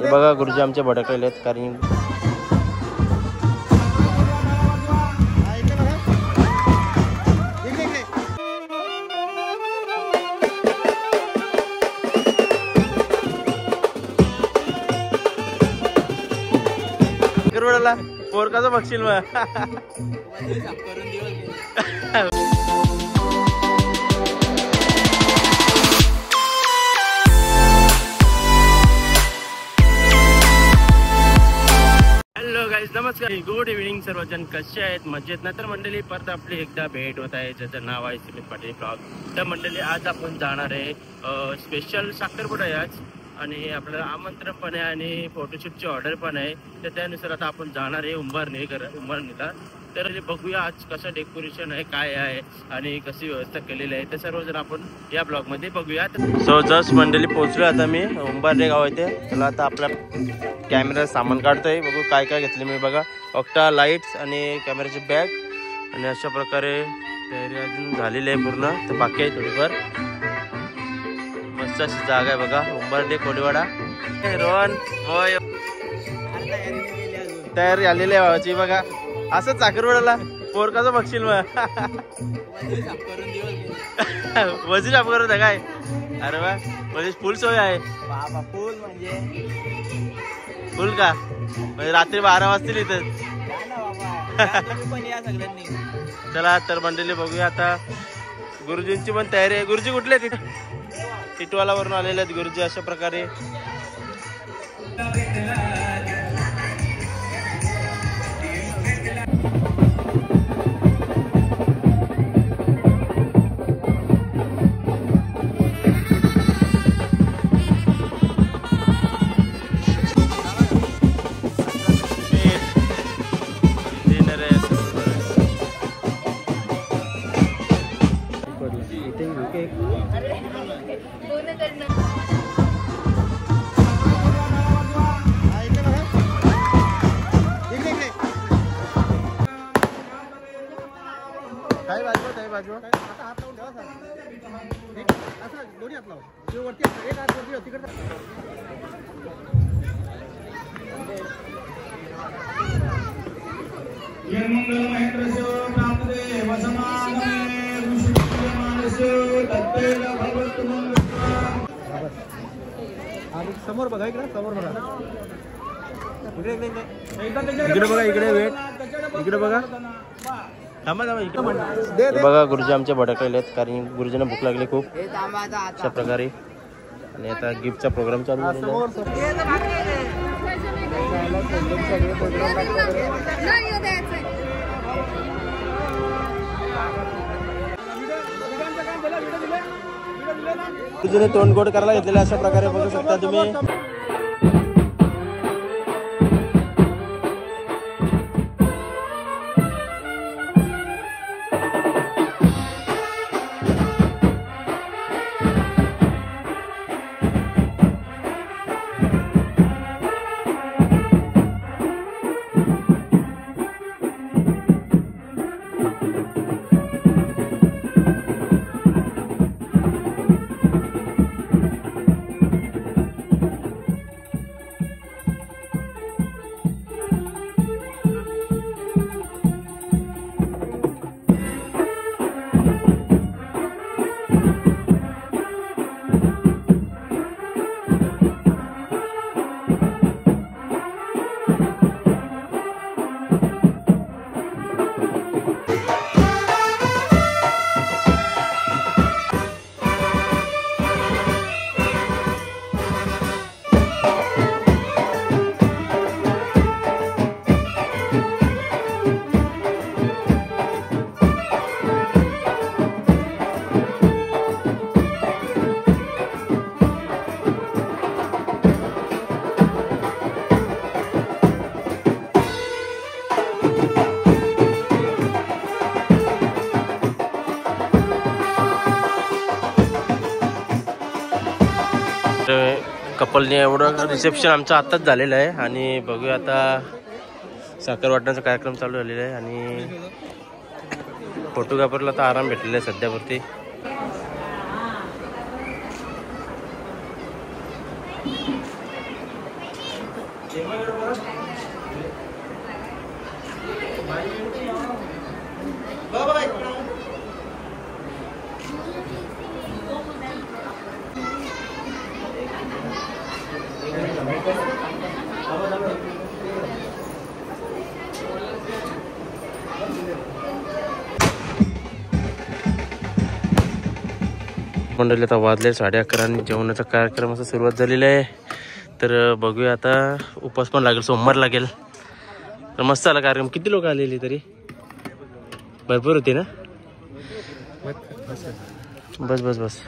बघा गुरुजी आमचे भडकलेले आहेत कारण पोरकाचं बघशील मग हॅलो गाईज नमस्कार गुड इव्हिनिंग सर्वजण कसे आहेत मजेत ना तर मंडळी परत आपली एकदा भेट होत आहे ज्याचं नाव आहे सुमित पाटील ब्लॉग तर मंडळी आज आपण जाणार आहे स्पेशल साखरपुडा आहे आज आणि आपल्याला आमंत्रण पण आहे आणि फोटोशूटची ऑर्डर पण आहे तर त्यानुसार आता आपण जाणार आहे उंबरणीला तर बघूया आज कसं डेकोरेशन आहे काय आहे आणि कशी व्यवस्था केलेली आहे ते सर्वजण आपण या ब्लॉगमध्ये बघूया सो जस्ट मंडळी पोहोचलो आता मी उंबरणे गाव आहे ते त्याला आता आपला कॅमेरा सामान काढतोय बघू काय काय घेतले मी बघा ऑक्टा लाईट्स आणि कॅमेराची बॅग आणि अशा प्रकारे तयारी अजून झालेली आहे पूर्ण तर बाकी आहे थोडीफार मस्त अशी जागा आहे बघा उंबरडे कोलीवाडा रोहन होय तयारी झालेली आहे बाबाची बघा असं साखरपुड्याला पोरकाचं बघशील मग वजीर आप करत काय अरे वा म्हणजे फुल सोय आहे बाबा फुल म्हणजे फुल का म्हणजे रात्री 12 वाजतील इथं चला तर मंडळी बघूया आता गुरुजींची पण तयारी आहे गुरुजी कुठले टिटवाला वरून आलेले आहेत गुरुजी अशा प्रकारे समोर बघा इकडे समोर बघा इकडे बघा इकडे वेट इकडे बघा थांबा थांबा इकडे बघा गुरुजी आमचे भडकलेले आहेत कारण गुरुजींना भूक लागली खूप अशा प्रकारे आणि आता गिफ्टचा प्रोग्राम चालू गुरुजीने तोंड गोड करायला घेतलेलं अशा प्रकारे बघू शकता तुम्ही कपलने एवढं रिसेप्शन आमचं आत्ताच झालेलं आहे आणि बघूया आता साखर वाटण्याचा कार्यक्रम चालू झालेला आहे आणि फोटोग्राफरला तर आराम भेटलेला आहे सध्यावरती. मंडळी आता वाजले 11:30 आणि जेवणाचा कार्यक्रम असा सुरुवात झालेला आहे. तर बघूया आता, उपास पण लागेल, सोमवार लागेल. तर मस्त आला कार्यक्रम. किती लोक आलेली तरी? भरपूर होती ना? बस बस बस.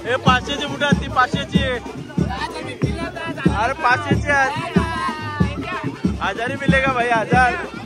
हे 500ची बुट ती 500ची. अरे 500ची 1000 मिलेगा भाई 1000.